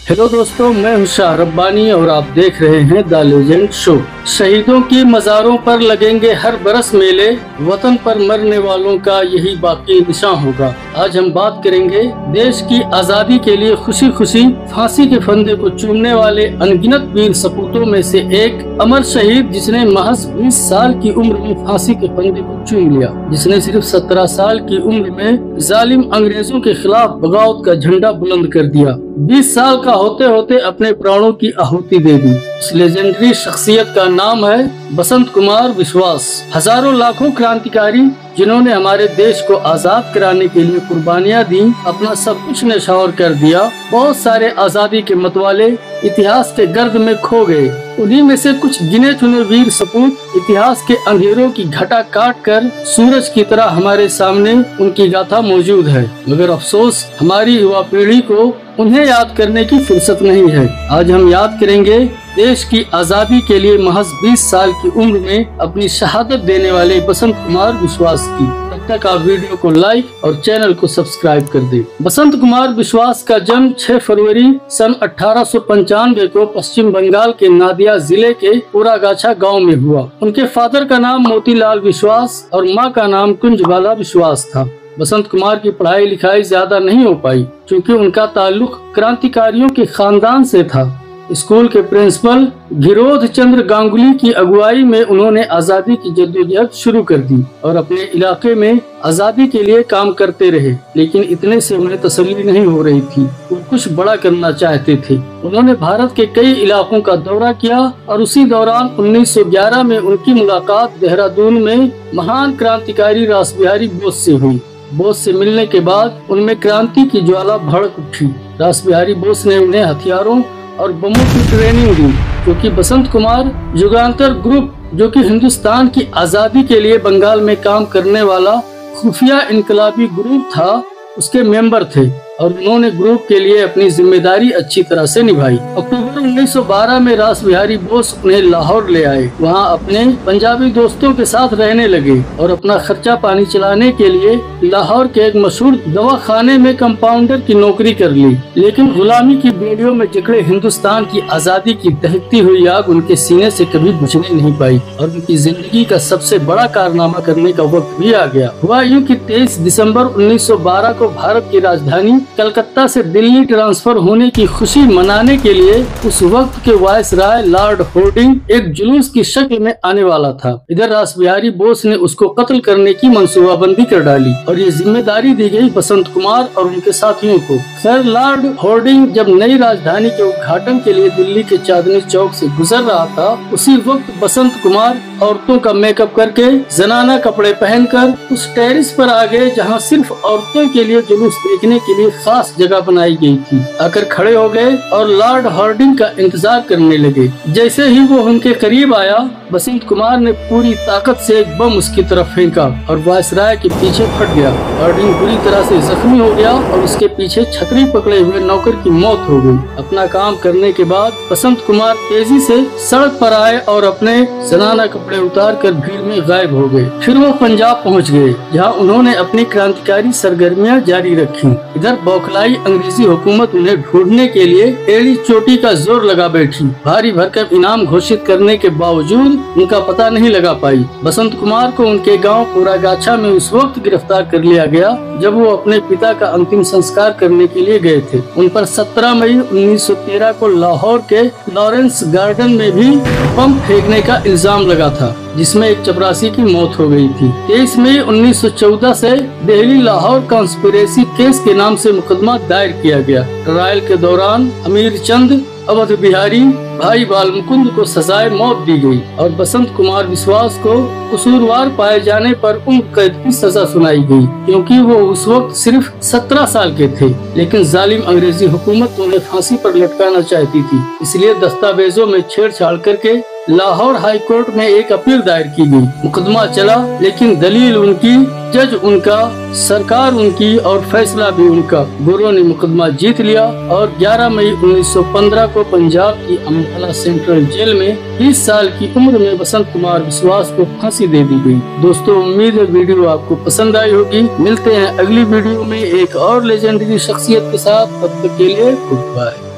Hello दोस्तों, मैं हूं शाह रब्बानी और आप देख रहे हैं द लेजेंड शो। शहीदों की मज़ारों पर लगेंगे हर बरस मेले, वतन पर मरने वालों का यही बाकी निशान होगा। आज हम बात करेंगे देश की आज़ादी के लिए खुशी खुशी फांसी के फंदे को चूमने वाले अनगिनत वीर सपूतों में से एक अमर शहीद, जिसने महज 20 साल की उम्र में फांसी के फंदे को चूम लिया, जिसने सिर्फ 17 साल की उम्र में जालिम अंग्रेजों के खिलाफ बगावत का झंडा बुलंद कर दिया। 20 साल का होते होते अपने प्राणों की आहुति दे दी। इस लेजेंडरी शख्सियत का नाम है बसंत कुमार विश्वास। हजारों लाखों क्रांतिकारी जिन्होंने हमारे देश को आजाद कराने के लिए कुर्बानियां दी, अपना सब कुछ न्यौछावर कर दिया। बहुत सारे आजादी के मतवाले इतिहास के गर्द में खो गए। उन्हीं में से कुछ गिने चुने वीर सपूत इतिहास के अंधेरों की घटा काट कर सूरज की तरह हमारे सामने उनकी गाथा मौजूद है, मगर अफसोस हमारी युवा पीढ़ी को उन्हें याद करने की फुर्सत नहीं है। आज हम याद करेंगे देश की आजादी के लिए महज 20 साल की उम्र में अपनी शहादत देने वाले बसंत कुमार विश्वास की। तब तक आप वीडियो को लाइक और चैनल को सब्सक्राइब कर दें। बसंत कुमार विश्वास का जन्म 6 फरवरी सन 1895 को पश्चिम बंगाल के नादिया जिले के पुरागाछा गांव में हुआ। उनके फादर का नाम मोतीलाल विश्वास और मां का नाम कुंजबाला विश्वास था। बसंत कुमार की पढ़ाई लिखाई ज्यादा नहीं हो पाई, क्योंकि उनका ताल्लुक क्रांतिकारियों के खानदान से था। स्कूल के प्रिंसिपल गिरोध चंद्र गांगुली की अगुवाई में उन्होंने आजादी की जद्दोजहद शुरू कर दी और अपने इलाके में आजादी के लिए काम करते रहे। लेकिन इतने से उन्हें तसल्ली नहीं हो रही थी, वो कुछ बड़ा करना चाहते थे। उन्होंने भारत के कई इलाकों का दौरा किया और उसी दौरान 1911 में उनकी मुलाकात देहरादून में महान क्रांतिकारी रासबिहारी बोस से हुई। बोस से मिलने के बाद उनमें क्रांति की ज्वाला भड़क उठी। रासबिहारी बोस ने उन्हें हथियारों और बमों की ट्रेनिंग दी, क्योंकि बसंत कुमार युगांतर ग्रुप, जो कि हिंदुस्तान की आजादी के लिए बंगाल में काम करने वाला खुफिया इनकलाबी ग्रुप था, उसके मेंबर थे और उन्होंने ग्रुप के लिए अपनी जिम्मेदारी अच्छी तरह से निभाई। अक्टूबर 1912 में रासबिहारी बोस उन्हें लाहौर ले आए। वहां अपने पंजाबी दोस्तों के साथ रहने लगे और अपना खर्चा पानी चलाने के लिए लाहौर के एक मशहूर दवाखाने में कंपाउंडर की नौकरी कर ली। लेकिन गुलामी की बेड़ियों में जकड़े हिंदुस्तान की आजादी की दहकती हुई आग उनके सीने से कभी बुझने नहीं पाई और उनकी जिंदगी का सबसे बड़ा कारनामा करने का वक्त भी आ गया। हुआ यूँ कि 23 दिसंबर 1912 को भारत की राजधानी कलकत्ता से दिल्ली ट्रांसफर होने की खुशी मनाने के लिए उस वक्त के वायसराय लॉर्ड होर्डिंग एक जुलूस की शक्ल में आने वाला था। इधर रासबिहारी बोस ने उसको कत्ल करने की मंसूबाबंदी कर डाली और ये जिम्मेदारी दी गई बसंत कुमार और उनके साथियों को। खैर, लॉर्ड होर्डिंग जब नई राजधानी के उद्घाटन के लिए दिल्ली के चांदनी चौक से गुजर रहा था, उसी वक्त बसंत कुमार औरतों का मेकअप करके जनाना कपड़े पहनकर उस टेरिस पर आ गए, जहाँ सिर्फ औरतों के लिए जुलूस देखने के लिए खास जगह बनाई गई थी। आकर खड़े हो गए और लॉर्ड हॉर्डिंग का इंतजार करने लगे। जैसे ही वो उनके करीब आया, बसंत कुमार ने पूरी ताकत से एक बम उसकी तरफ फेंका और वायसराय के पीछे फट गया। हॉर्डिंग बुरी तरह से जख्मी हो गया और उसके पीछे छतरी पकड़े हुए नौकर की मौत हो गई। अपना काम करने के बाद बसंत कुमार तेजी से सड़क पर आए और अपने जनाना कपड़े उतार कर भीड़ में गायब हो गए। फिर वो पंजाब पहुंच गए, जहां उन्होंने अपनी क्रांतिकारी सरगर्मियां जारी रखी। इधर बौखलाई अंग्रेजी हुकूमत उन्हें ढूंढने के लिए एड़ी चोटी का जोर लगा बैठी। भारी भरकम इनाम घोषित करने के बावजूद उनका पता नहीं लगा पाई। बसंत कुमार को उनके गांव पुरागाछा में उस वक्त गिरफ्तार कर लिया गया जब वो अपने पिता का अंतिम संस्कार करने के लिए गए थे। उन पर 17 मई 1913 को लाहौर के लॉरेंस गार्डन में भी बम फेंकने का इल्जाम लगा था, जिसमें एक चपरासी की मौत हो गई थी। 23 मई 1914 से दिल्ली लाहौर कॉन्स्पिरेसी केस के नाम से मुकदमा दायर किया गया। ट्रायल के दौरान अमीर चंद, अवध बिहारी, भाई बाल मुकुंद को सजाए मौत दी गई और बसंत कुमार विश्वास को कसूरवार पाए जाने पर उम्र कैद की सजा सुनाई गई, क्योंकि वो उस वक्त सिर्फ 17 साल के थे। लेकिन जालिम अंग्रेजी हुकूमत उन्हें फांसी पर लटकाना चाहती थी, इसलिए दस्तावेजों में छेड़छाड़ करके लाहौर हाई कोर्ट में एक अपील दायर की गई। मुकदमा चला, लेकिन दलील उनकी, जज उनका, सरकार उनकी और फैसला भी उनका। गोरों ने मुकदमा जीत लिया और 11 मई 1915 को पंजाब की अम्बाला सेंट्रल जेल में 20 साल की उम्र में बसंत कुमार विश्वास को फांसी दे दी गई। दोस्तों, उम्मीद है वीडियो आपको पसंद आई होगी। मिलते हैं अगली वीडियो में एक और लेजेंडरी शख्सियत के साथ। तब तक के लिए गुड बाय।